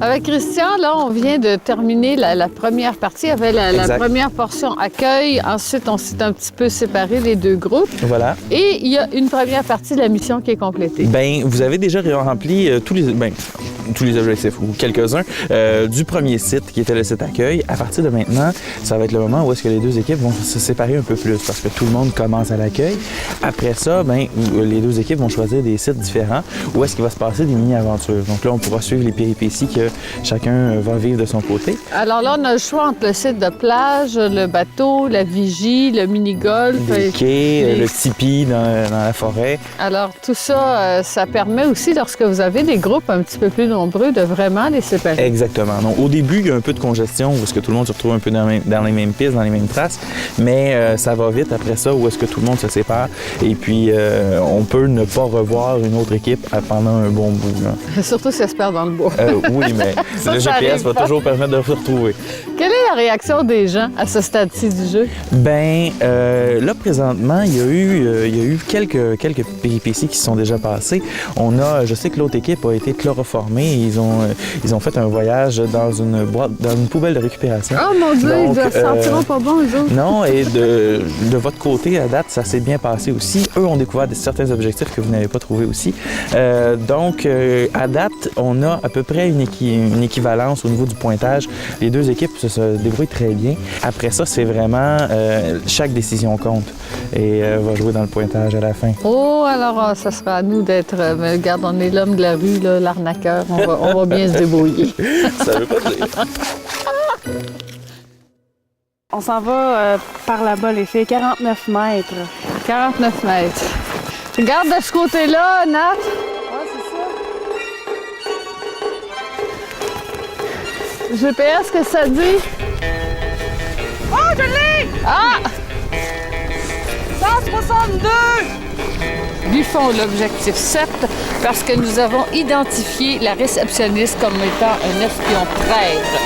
Avec Christian, là, on vient de terminer la première partie. Il y avait la première portion accueil. Ensuite, on s'est un petit peu séparé les deux groupes. Voilà. Et il y a une première partie de la mission qui est complétée. Bien, vous avez déjà rempli tous les objectifs, ou quelques-uns, du premier site, qui était le site accueil. À partir de maintenant, ça va être le moment où est-ce que les deux équipes vont se séparer un peu plus, parce que tout le monde commence à l'accueil. Après ça, bien, les deux équipes vont choisir des sites différents où est-ce qu'il va se passer des mini-aventures. Donc là, on pourra suivre les péripéties que chacun va vivre de son côté. Alors là, on a le choix entre le site de plage, le bateau, la vigie, le mini-golf. Des quais, le tipi dans la forêt. Alors tout ça, ça permet aussi, lorsque vous avez des groupes un petit peu plus nombreux, de vraiment les séparer. Exactement. Donc, au début, il y a un peu de congestion où est-ce que tout le monde se retrouve un peu dans les mêmes pistes, dans les mêmes traces, mais ça va vite après ça où est-ce que tout le monde se sépare et puis on peut ne pas revoir une autre équipe pendant un bon bout. Là. Surtout si elle se perd dans le bois. Oui, mais le GPS va toujours permettre de se retrouver. Quelle est la réaction des gens à ce stade-ci du jeu? Bien, là, présentement, il y a eu quelques péripéties qui se sont déjà passées. Je sais que l'autre équipe a été chloroformée et ils ont fait un voyage dans une poubelle de récupération. Oh mon Dieu, donc, ils ne se sentiront pas bons, eux autres. Non, et de votre côté, à date, ça s'est bien passé aussi. Eux ont découvert certains objectifs que vous n'avez pas trouvés aussi. Donc, à date, on a à peu près une équivalence au niveau du pointage. Les deux équipes se débrouillent très bien. Après ça, c'est vraiment chaque décision compte et va jouer dans le pointage à la fin. Oh, alors ça sera à nous d'être... regarde, on est l'homme de la rue, là, l'arnaqueur. On va bien se débrouiller. Ça veut pas dire. On s'en va par là-bas, les filles. 49 mètres. 49 mètres. Regarde de ce côté-là, Nat. Ouais, c'est ça. GPS, que ça dit? Oh, je l'ai! Ah! 162! Buffons l'objectif 7 parce que nous avons identifié la réceptionniste comme étant un espion traître.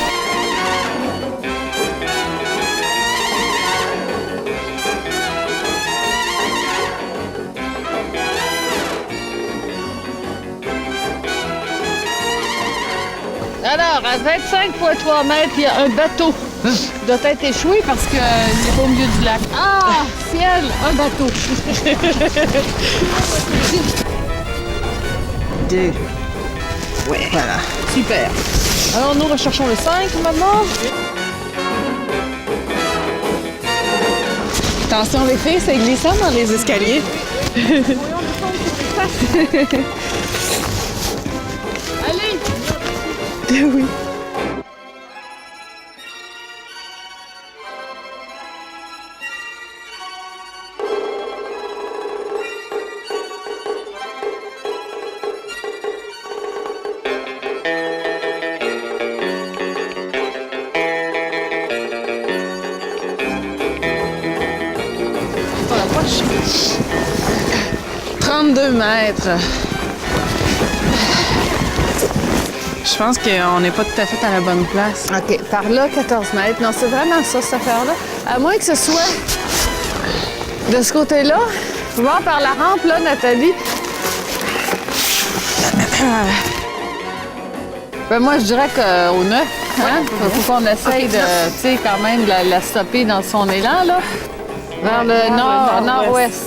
Alors, à 25,3 mètres, il y a un bateau. Il doit être échoué parce qu'il est pas au milieu du lac. Ah, ciel, un bateau. 2. Ouais, voilà. Super. Alors, nous recherchons le 5 maintenant. Attention les filles, c'est glissant dans les escaliers. Allez! Oui. On approche. 32 mètres. Je pense qu'on n'est pas tout à fait à la bonne place. OK, par là, 14 mètres. Non, c'est vraiment ça, cette affaire-là. À moins que ce soit de ce côté-là. Voir par la rampe, là, Nathalie. Ben moi, je dirais qu'au 9, hein? Faut qu'on essaye de, tu sais, quand même, la stopper dans son élan, là. Vers le nord-ouest.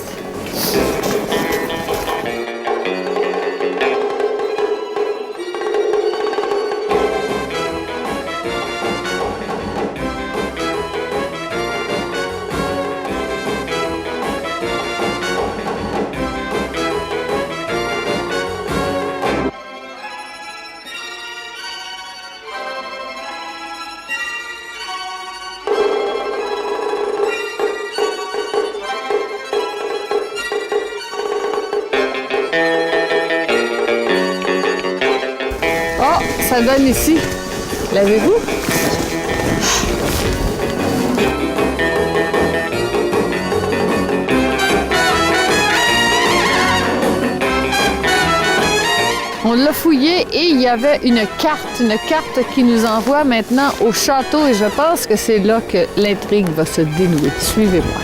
Ça donne ici. L'avez-vous? On l'a fouillé et il y avait une carte qui nous envoie maintenant au château et je pense que c'est là que l'intrigue va se dénouer. Suivez-moi.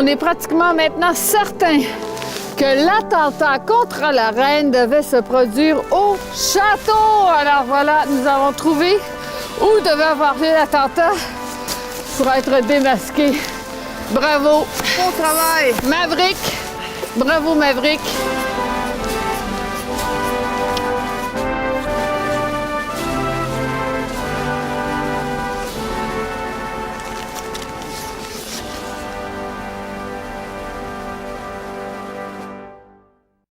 On est pratiquement maintenant certain que l'attentat contre la reine devait se produire au château. Alors voilà, nous avons trouvé où devait avoir lieu l'attentat pour être démasqué. Bravo! Bon travail! Maverick! Bravo, Maverick!